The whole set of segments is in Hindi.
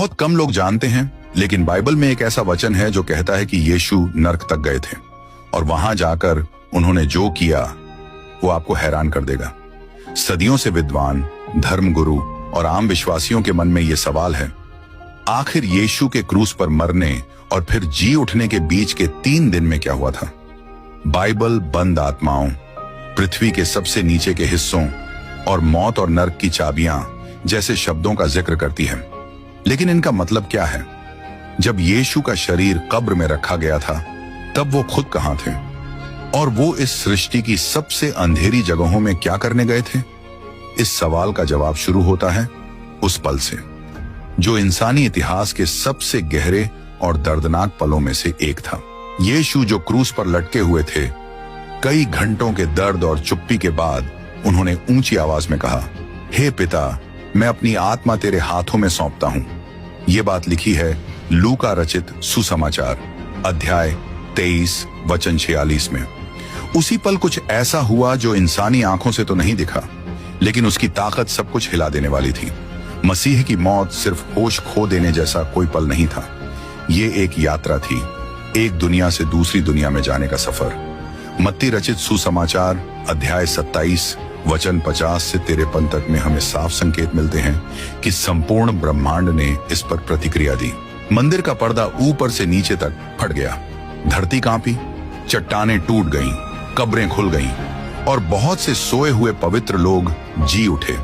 बहुत कम लोग जानते हैं, लेकिन बाइबल में एक ऐसा वचन है जो कहता है कि यीशु नर्क तक गए थे और वहां जाकर उन्होंने जो किया वो आपको हैरान कर देगा। सदियों से विद्वान, धर्मगुरु और आम विश्वासियों के मन में ये सवाल है, आखिर यीशु के क्रूस पर मरने और फिर जी उठने के बीच के 3 दिन में क्या हुआ था? बाइबल बंद आत्माओं, पृथ्वी के सबसे नीचे के हिस्सों और मौत और नर्क की चाबियां जैसे शब्दों का जिक्र करती है। लेकिन इनका मतलब क्या है? जब यीशु का शरीर कब्र में रखा गया था, तब वो खुद कहां थे? और वो इस सृष्टि की सबसे अंधेरी जगहों में क्या करने गए थे? इस सवाल का जवाब शुरू होता है उस पल से, जो इंसानी इतिहास के सबसे गहरे और दर्दनाक पलों में से एक था। यीशु जो क्रूस पर लटके हुए थे, कई घंटों के दर्द और चुप्पी के बाद उन्होंने ऊंची आवाज में कहा, हे पिता, मैं अपनी आत्मा तेरे हाथों में सौंपता हूं। ये बात लिखी है लूका रचित सुसमाचार अध्याय 23 वचन 46 में। उसी पल कुछ ऐसा हुआ जो इंसानी आंखों से तो नहीं दिखा, लेकिन उसकी ताकत सब कुछ हिला देने वाली थी। मसीह की मौत सिर्फ होश खो देने जैसा कोई पल नहीं था। ये एक यात्रा थी, एक दुनिया से दूसरी दुनिया में जाने का सफर। मत्ती रचित सुसमाचार अध्याय 27 वचन 50 से 53 तक में हमें साफ संकेत मिलते हैं कि संपूर्ण ब्रह्मांड ने इस पर प्रतिक्रिया दी। मंदिर का पर्दा ऊपर से नीचे तक फट गया, धरती कांपी, चट्टानें टूट गईं, कब्रें खुल गईं और बहुत से सोए हुए पवित्र लोग जी उठे।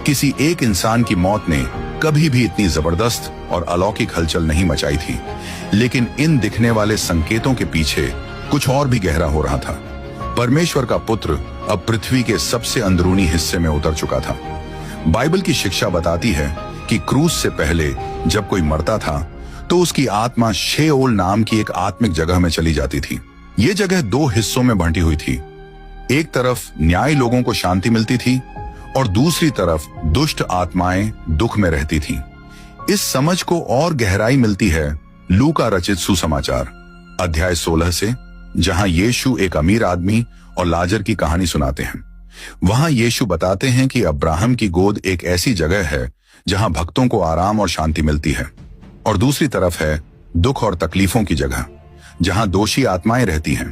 किसी एक इंसान की मौत ने कभी भी इतनी जबरदस्त और अलौकिक हलचल नहीं मचाई थी, लेकिन इन दिखने वाले संकेतों के पीछे कुछ और भी गहरा हो रहा था। परमेश्वर का पुत्र अब पृथ्वी के सबसे अंदरूनी हिस्से में उतर चुका था। बाइबल की शिक्षा बताती है कि क्रूस से पहले जब कोई मरता था तो उसकी आत्मा शेओल नाम की एक आत्मिक जगह में चली जाती थी। ये जगह 2 हिस्सों में बांटी हुई थी। एक तरफ न्यायी लोगों को शांति मिलती थी और दूसरी तरफ दुष्ट आत्माएं दुख में रहती थीं। इस समझ को और गहराई मिलती है लूका रचित सुसमाचार अध्याय 16 से, जहां यीशु एक अमीर आदमी और लाजर की कहानी सुनाते हैं। वहां यीशु बताते हैं कि अब्राहम की गोद एक ऐसी जगह है जहां भक्तों को आराम और शांति मिलती है, और दूसरी तरफ है दुख और तकलीफों की जगह, जहां दोषी आत्माएं रहती हैं।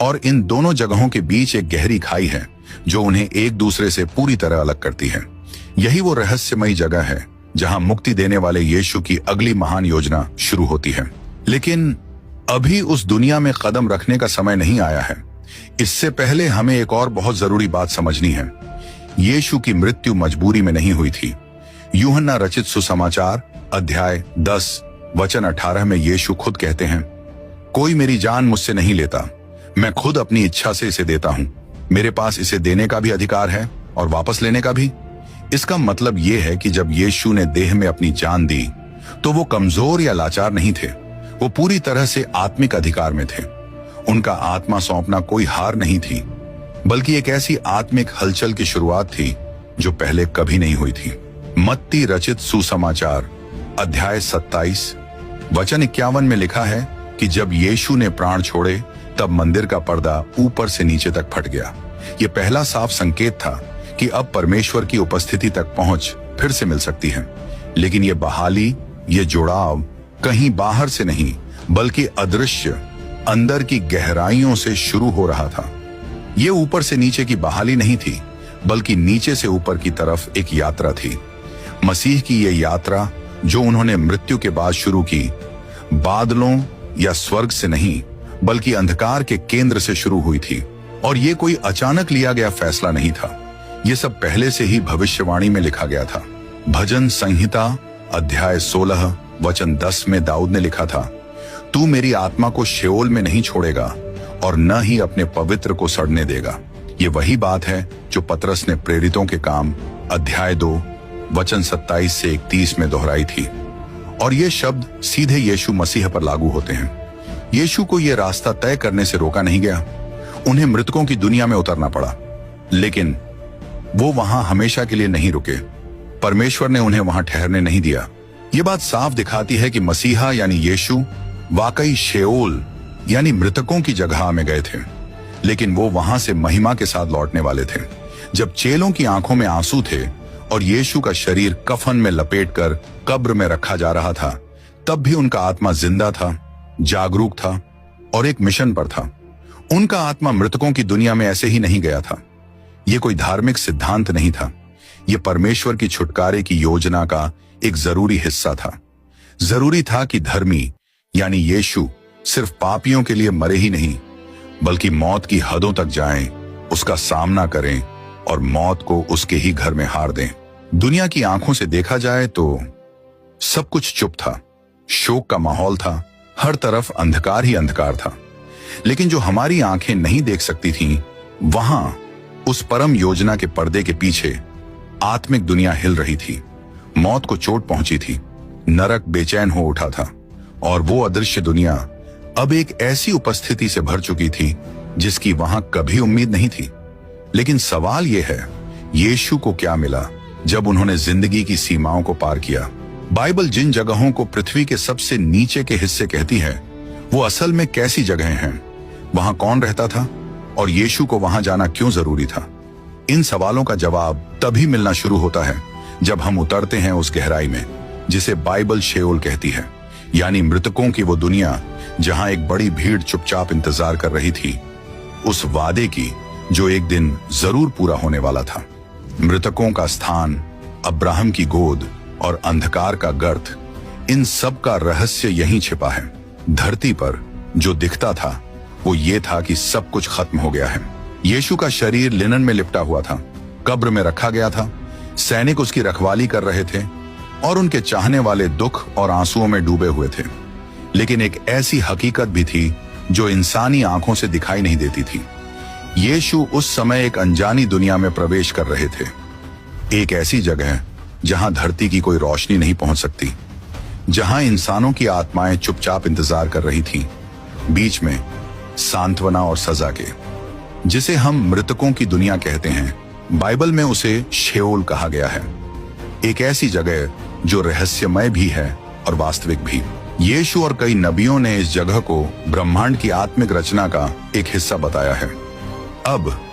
और इन दोनों जगहों के बीच एक गहरी खाई है जो उन्हें एक दूसरे से पूरी तरह अलग करती है। यही वो रहस्यमयी जगह है जहां मुक्ति देने वाले यीशु की अगली महान योजना शुरू होती है। लेकिन अभी उस दुनिया में कदम रखने का समय नहीं आया है। इससे पहले हमें एक और बहुत जरूरी बात समझनी है। यीशु की मृत्यु मजबूरी में नहीं हुई थी। यूहन्ना रचित सुसमाचार अध्याय 10 वचन 18 में यीशु खुद कहते हैं, कोई मेरी जान मुझसे नहीं लेता, मैं खुद अपनी इच्छा से इसे देता हूं। मेरे पास इसे देने का भी अधिकार है और वापस लेने का भी। इसका मतलब यह है कि जब यीशु ने देह में अपनी जान दी तो वो कमजोर या लाचार नहीं थे, वो पूरी तरह से आत्मिक अधिकार में थे। उनका आत्मा सौंपना कोई हार नहीं थी, बल्कि एक ऐसी आत्मिक हलचल की शुरुआत थी जो पहले कभी नहीं हुई थी। मत्ती रचित सुसमाचार अध्याय 27 वचन 51 में लिखा है कि जब यीशु ने प्राण छोड़े तब मंदिर का पर्दा ऊपर से नीचे तक फट गया। यह पहला साफ संकेत था कि अब परमेश्वर की उपस्थिति तक पहुंच फिर से मिल सकती है। लेकिन यह बहाली, यह जुड़ाव कहीं बाहर से नहीं, बल्कि अदृश्य अंदर की गहराइयों से शुरू हो रहा था। यह ऊपर से नीचे की बहाली नहीं थी, बल्कि नीचे से ऊपर की तरफ एक यात्रा थी। मसीह की यह यात्रा जो उन्होंने मृत्यु के बाद शुरू की, बादलों या स्वर्ग से नहीं, बल्कि अंधकार के केंद्र से शुरू हुई थी। और यह कोई अचानक लिया गया फैसला नहीं था, यह सब पहले से ही भविष्यवाणी में लिखा गया था। भजन संहिता अध्याय 16 वचन 10 में दाऊद ने लिखा था, तू मेरी आत्मा को शेओल में नहीं छोड़ेगा और न ही अपने पवित्र को सड़ने देगा। ये वही बात है जो पतरस ने प्रेरितों के काम अध्याय 2 वचन 27 से 31 में दोहराई थी। और ये शब्द सीधे यीशु मसीह पर लागू होते हैं। यीशु को यह रास्ता तय करने से रोका नहीं गया, उन्हें मृतकों की दुनिया में उतरना पड़ा, लेकिन वो वहां हमेशा के लिए नहीं रुके। परमेश्वर ने उन्हें वहां ठहरने नहीं दिया। ये बात साफ दिखाती है कि मसीहा यानी यीशु वाकई शेओल यानी मृतकों की जगह में गए थे, लेकिन वो वहां से महिमा के साथ लौटने वाले थे। जब चेलों की आंखों में आंसू थे और यीशु का शरीर कफन में लपेटकर कब्र में रखा जा रहा था, तब भी उनका आत्मा जिंदा था, जागरूक था और एक मिशन पर था। उनका आत्मा मृतकों की दुनिया में ऐसे ही नहीं गया था। यह कोई धार्मिक सिद्धांत नहीं था, यह परमेश्वर की छुटकारे की योजना का एक जरूरी हिस्सा था। जरूरी था कि धर्मी यानी यीशु सिर्फ पापियों के लिए मरे ही नहीं, बल्कि मौत की हदों तक जाएं, उसका सामना करें और मौत को उसके ही घर में हार दें। दुनिया की आंखों से देखा जाए तो सब कुछ चुप था, शोक का माहौल था, हर तरफ अंधकार ही अंधकार था। लेकिन जो हमारी आंखें नहीं देख सकती थीं, वहां उस परम योजना के पर्दे के पीछे आत्मिक दुनिया हिल रही थी। मौत को चोट पहुंची थी, नरक बेचैन हो उठा था और वो अदृश्य दुनिया अब एक ऐसी उपस्थिति से भर चुकी थी जिसकी वहां कभी उम्मीद नहीं थी। लेकिन सवाल यह है, यीशु को क्या मिला जब उन्होंने जिंदगी की सीमाओं को पार किया? बाइबल जिन जगहों को पृथ्वी के सबसे नीचे के हिस्से कहती है, वो असल में कैसी जगहें हैं? वहां कौन रहता था और यीशु को वहां जाना क्यों जरूरी था? इन सवालों का जवाब तभी मिलना शुरू होता है जब हम उतरते हैं उस गहराई में जिसे बाइबल शेओल कहती है, यानी मृतकों की वो दुनिया जहां एक बड़ी भीड़ चुपचाप इंतजार कर रही थी उस वादे की जो एक दिन जरूर पूरा होने वाला था। मृतकों का स्थान, अब्राहम की गोद और अंधकार का गर्त, इन सब का रहस्य यहीं छिपा है। धरती पर जो दिखता था वो ये था कि सब कुछ खत्म हो गया है। यीशु का शरीर लिनन में लिपटा हुआ था, कब्र में रखा गया था, सैनिक उसकी रखवाली कर रहे थे और उनके चाहने वाले दुख और आंसुओं में डूबे हुए थे। लेकिन एक ऐसी हकीकत भी थी जो इंसानी आंखों से दिखाई नहीं देती थी। यीशु उस समय एक अनजानी दुनिया में प्रवेश कर रहे थे, एक ऐसी जगह जहां धरती की कोई रोशनी नहीं पहुंच सकती, जहां इंसानों की आत्माएं चुपचाप इंतजार कर रही थीं, बीच में सांत्वना और सजा के। जिसे हम मृतकों की दुनिया कहते हैं, बाइबल में उसे शेओल कहा गया है, एक ऐसी जगह जो रहस्यमय भी है और वास्तविक भी। यीशु और कई नबियों ने इस जगह को ब्रह्मांड की आत्मिक रचना का एक हिस्सा बताया है। अब